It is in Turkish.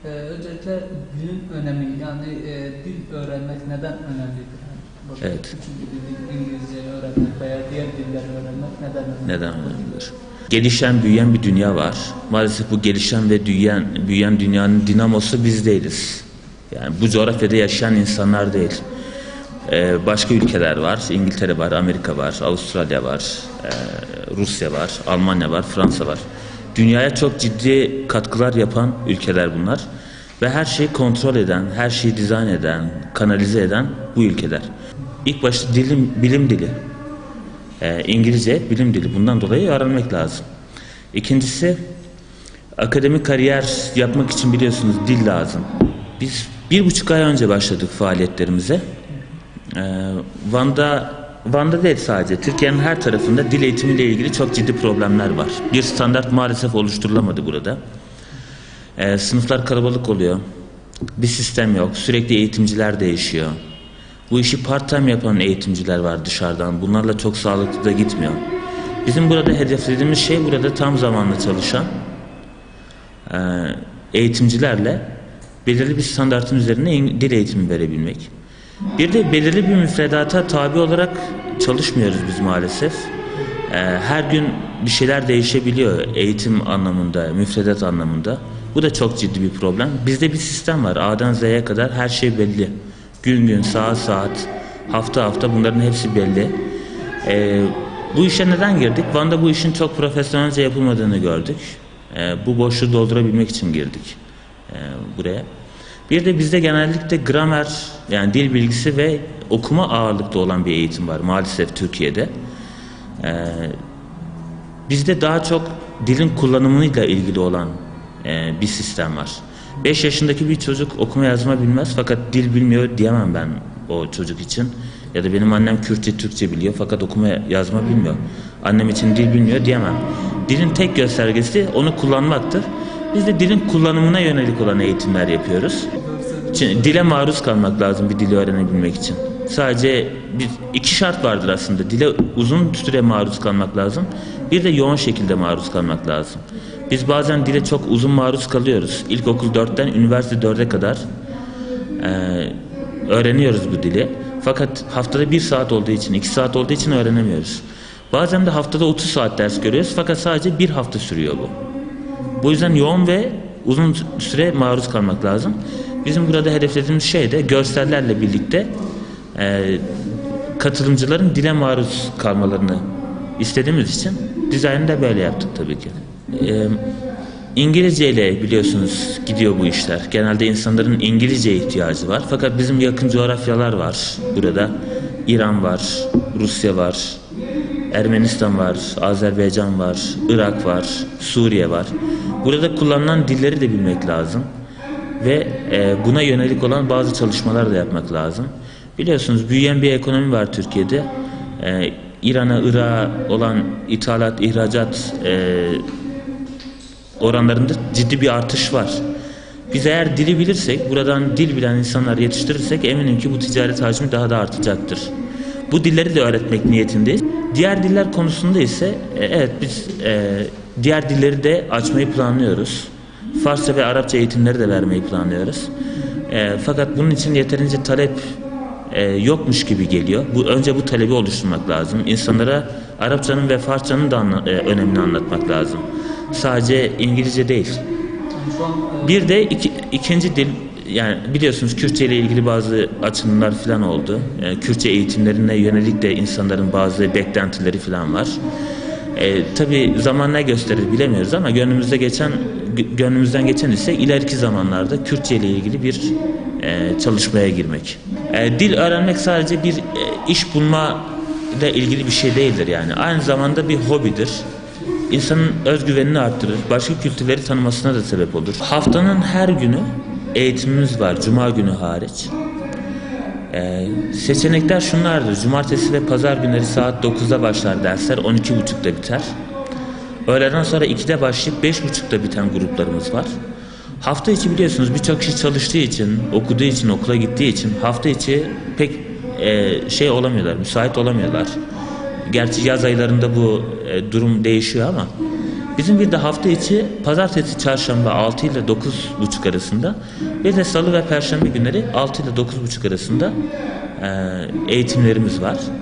Öncelikle dilin önemi, yani dil öğrenmek neden önemlidir? Evet. Üçüncü dil, İngilizce öğrenmek veya diğer dilleri öğrenmek neden önemlidir? Neden önemlidir? Gelişen, büyüyen bir dünya var. Maalesef bu gelişen ve büyüyen dünyanın dinamosu biz değiliz. Yani bu coğrafyada yaşayan insanlar değil. Başka ülkeler var. İngiltere var, Amerika var, Avustralya var, Rusya var, Almanya var, Fransa var. Dünyaya çok ciddi katkılar yapan ülkeler bunlar. Ve her şeyi kontrol eden, her şeyi dizayn eden, kanalize eden bu ülkeler. İlk başta bilim dili. İngilizce bilim dili. Bundan dolayı öğrenmek lazım. İkincisi, akademik kariyer yapmak için biliyorsunuz dil lazım. Biz 1,5 ay önce başladık faaliyetlerimize. Van'da değil sadece, Türkiye'nin her tarafında dil eğitimiyle ilgili çok ciddi problemler var. Bir standart maalesef oluşturulamadı burada. Sınıflar kalabalık oluyor. Bir sistem yok. Sürekli eğitimciler değişiyor. Bu işi part-time yapan eğitimciler var dışarıdan. Bunlarla çok sağlıklı da gitmiyor. Bizim burada hedeflediğimiz şey, burada tam zamanlı çalışan eğitimcilerle belirli bir standartın üzerine dil eğitimi verebilmek. Bir de belirli bir müfredata tabi olarak çalışmıyoruz biz maalesef. Her gün bir şeyler değişebiliyor eğitim anlamında, müfredat anlamında. Bu da çok ciddi bir problem. Bizde bir sistem var. A'dan Z'ye kadar her şey belli. Gün gün, saat saat, hafta hafta, bunların hepsi belli. Bu işe neden girdik? Van'da bu işin çok profesyonelce yapılmadığını gördük. Bu boşluğu doldurabilmek için girdik buraya. Bir de bizde genellikle gramer, yani dil bilgisi ve okuma ağırlıklı olan bir eğitim var maalesef Türkiye'de. Bizde daha çok dilin kullanımıyla ilgili olan bir sistem var. 5 yaşındaki bir çocuk okuma yazma bilmez fakat dil bilmiyor diyemem ben o çocuk için. Ya da benim annem Kürtçe, Türkçe biliyor fakat okuma yazma bilmiyor. Annem için dil bilmiyor diyemem. Dilin tek göstergesi onu kullanmaktır. Biz de dilin kullanımına yönelik olan eğitimler yapıyoruz. Dile maruz kalmak lazım bir dili öğrenebilmek için. Sadece iki şart vardır aslında. Dile uzun süre maruz kalmak lazım. Bir de yoğun şekilde maruz kalmak lazım. Biz bazen dile çok uzun maruz kalıyoruz. İlkokul 4'ten üniversite 4'e kadar öğreniyoruz bu dili. Fakat haftada 1 saat olduğu için, 2 saat olduğu için öğrenemiyoruz. Bazen de haftada 30 saat ders görüyoruz fakat sadece 1 hafta sürüyor bu. Bu yüzden yoğun ve uzun süre maruz kalmak lazım. Bizim burada hedeflediğimiz şey de görsellerle birlikte katılımcıların dile maruz kalmalarını istediğimiz için dizaynı da böyle yaptık tabii ki. İngilizce ile biliyorsunuz gidiyor bu işler. Genelde insanların İngilizceye ihtiyacı var. Fakat bizim yakın coğrafyalar var burada. İran var, Rusya var, Ermenistan var, Azerbaycan var, Irak var, Suriye var. Burada kullanılan dilleri de bilmek lazım. Ve buna yönelik olan bazı çalışmalar da yapmak lazım. Biliyorsunuz büyüyen bir ekonomi var Türkiye'de. İran'a, Irak'a olan ithalat, ihracat oranlarında ciddi bir artış var. Biz eğer dili bilirsek, buradan dil bilen insanlar yetiştirirsek eminim ki bu ticaret hacmi daha da artacaktır. Bu dilleri de öğretmek niyetindeyiz. Diğer diller konusunda ise evet biz diğer dilleri de açmayı planlıyoruz. Farsça ve Arapça eğitimleri de vermeyi planlıyoruz. Fakat bunun için yeterince talep yokmuş gibi geliyor. Önce bu talebi oluşturmak lazım. İnsanlara Arapçanın ve Farsçanın da önemini anlatmak lazım. Sadece İngilizce değil. Bir de ikinci dil, yani biliyorsunuz Kürtçe ile ilgili bazı açılımlar falan oldu. Kürtçe eğitimlerine yönelik de insanların bazı beklentileri falan var. Tabii zaman ne gösterir bilemiyoruz ama gönlümüzden geçen ise ileriki zamanlarda Kürtçe ile ilgili bir çalışmaya girmek. Dil öğrenmek sadece bir iş bulma ile ilgili bir şey değildir yani. Aynı zamanda bir hobidir. İnsanın özgüvenini arttırır, başka kültürleri tanımasına da sebep olur. Haftanın her günü eğitimimiz var, cuma günü hariç. Seçenekler şunlardır: cumartesi ve pazar günleri saat 9'da başlar dersler, 12.30'da biter. Öğleden sonra 2'de başlayıp 5.30'da biten gruplarımız var. Hafta içi biliyorsunuz birçok kişi çalıştığı için, okuduğu için, okula gittiği için hafta içi pek olamıyorlar, müsait olamıyorlar. Gerçi yaz aylarında bu durum değişiyor ama Bizim bir de hafta içi pazartesi, çarşamba 6 ile 9.30 arasında ve de salı ve perşembe günleri 6 ile 9.30 arasında eğitimlerimiz var.